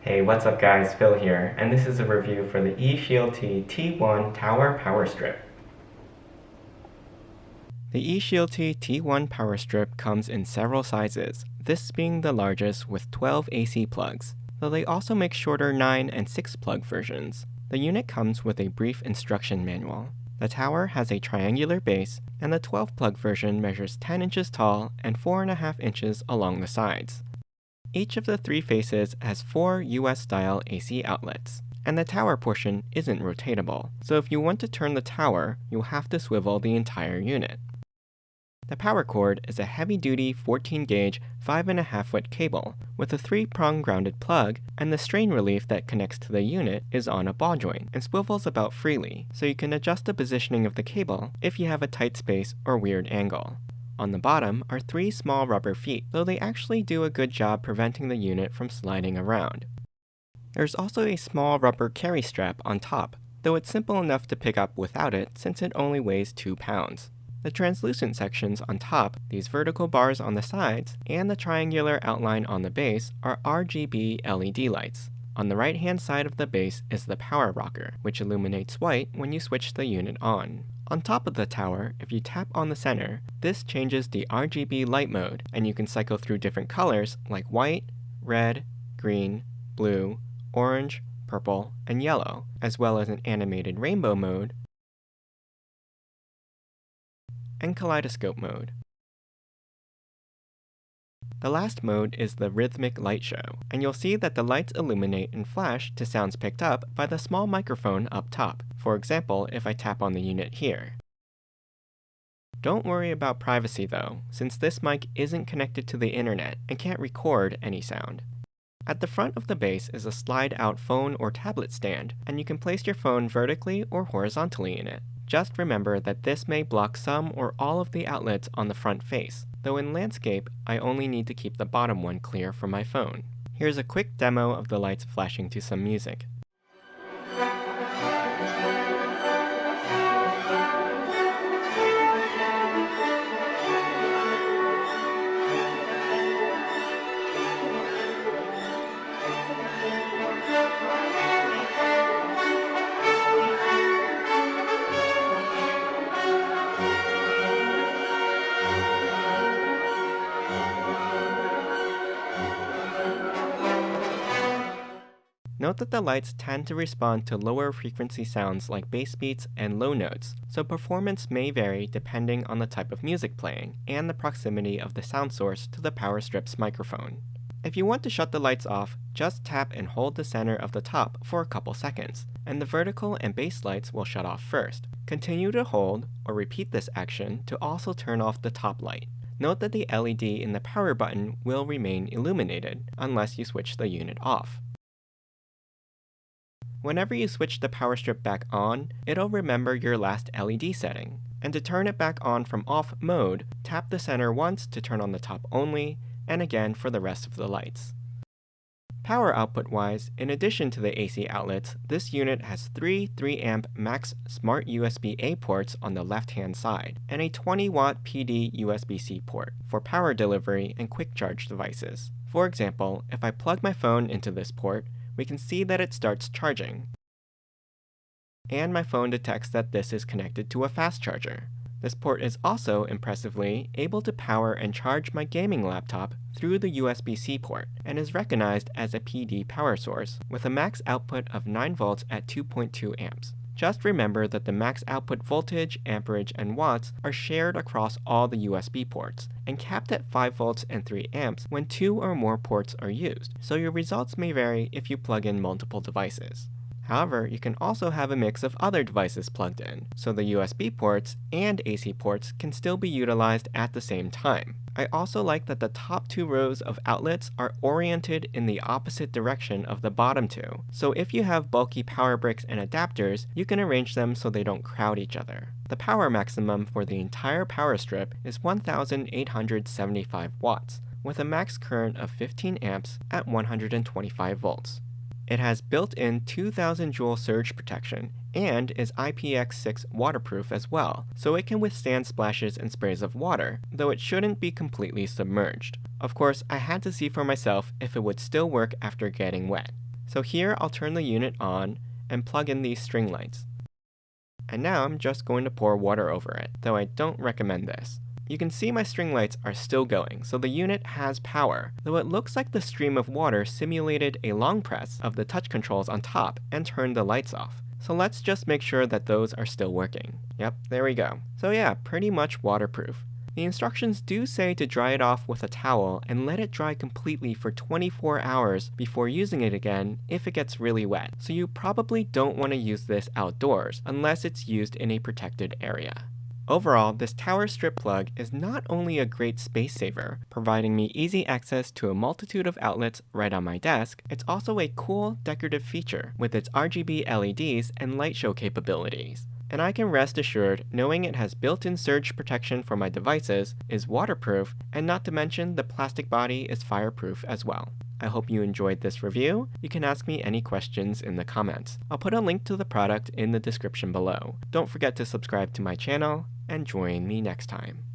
Hey, what's up guys, Phil here, and this is a review for the Eshdlty T1 Tower Power Strip. The Eshdlty T1 Power Strip comes in several sizes, this being the largest with 12 AC plugs, though they also make shorter 9 and 6 plug versions. The unit comes with a brief instruction manual. The tower has a triangular base, and the 12 plug version measures 10 inches tall and 4.5 inches along the sides. Each of the three faces has 4 US-style AC outlets, and the tower portion isn't rotatable, so if you want to turn the tower, you'll have to swivel the entire unit. The power cord is a heavy-duty 14-gauge 5.5-foot cable with a 3-prong grounded plug, and the strain relief that connects to the unit is on a ball joint and swivels about freely, so you can adjust the positioning of the cable if you have a tight space or weird angle. On the bottom are 3 small rubber feet, though they actually do a good job preventing the unit from sliding around. There's also a small rubber carry strap on top, though it's simple enough to pick up without it since it only weighs 2 pounds. The translucent sections on top, these vertical bars on the sides, and the triangular outline on the base are RGB LED lights. On the right-hand side of the base is the power rocker, which illuminates white when you switch the unit on. On top of the tower, if you tap on the center, this changes the RGB light mode, and you can cycle through different colors like white, red, green, blue, orange, purple, and yellow, as well as an animated rainbow mode and kaleidoscope mode. The last mode is the rhythmic light show, and you'll see that the lights illuminate and flash to sounds picked up by the small microphone up top, for example if I tap on the unit here. Don't worry about privacy though, since this mic isn't connected to the internet and can't record any sound. At the front of the base is a slide-out phone or tablet stand, and you can place your phone vertically or horizontally in it. Just remember that this may block some or all of the outlets on the front face, though in landscape, I only need to keep the bottom one clear for my phone. Here's a quick demo of the lights flashing to some music. Note that the lights tend to respond to lower frequency sounds like bass beats and low notes, so performance may vary depending on the type of music playing and the proximity of the sound source to the power strip's microphone. If you want to shut the lights off, just tap and hold the center of the top for a couple seconds, and the vertical and base lights will shut off first. Continue to hold or repeat this action to also turn off the top light. Note that the LED in the power button will remain illuminated unless you switch the unit off. Whenever you switch the power strip back on, it'll remember your last LED setting. And to turn it back on from off mode, tap the center once to turn on the top only, and again for the rest of the lights. Power output-wise, in addition to the AC outlets, this unit has 3 3-amp max smart USB-A ports on the left-hand side, and a 20-watt PD USB-C port for power delivery and quick charge devices. For example, if I plug my phone into this port, we can see that it starts charging, and my phone detects that this is connected to a fast charger. This port is also, impressively, able to power and charge my gaming laptop through the USB-C port, and is recognized as a PD power source, with a max output of 9 volts at 2.2 amps. Just remember that the max output voltage, amperage, and watts are shared across all the USB ports, and capped at 5 volts and 3 amps when 2 or more ports are used, so your results may vary if you plug in multiple devices. However, you can also have a mix of other devices plugged in, so the USB ports and AC ports can still be utilized at the same time. I also like that the top 2 rows of outlets are oriented in the opposite direction of the bottom 2, so if you have bulky power bricks and adapters, you can arrange them so they don't crowd each other. The power maximum for the entire power strip is 1,875 watts, with a max current of 15 amps at 125 volts. It has built-in 2000 joule surge protection and is IPX6 waterproof as well, so it can withstand splashes and sprays of water, though it shouldn't be completely submerged. Of course, I had to see for myself if it would still work after getting wet. So here I'll turn the unit on and plug in these string lights. And now I'm just going to pour water over it, though I don't recommend this. You can see my string lights are still going, so the unit has power, though it looks like the stream of water simulated a long press of the touch controls on top and turned the lights off. So let's just make sure that those are still working. Yep, there we go. So yeah, pretty much waterproof. The instructions do say to dry it off with a towel and let it dry completely for 24 hours before using it again if it gets really wet. So you probably don't want to use this outdoors unless it's used in a protected area. Overall, this tower strip plug is not only a great space saver, providing me easy access to a multitude of outlets right on my desk, it's also a cool decorative feature with its RGB LEDs and light show capabilities. And I can rest assured knowing it has built-in surge protection for my devices, is waterproof, and not to mention the plastic body is fireproof as well. I hope you enjoyed this review. You can ask me any questions in the comments. I'll put a link to the product in the description below. Don't forget to subscribe to my channel, and join me next time.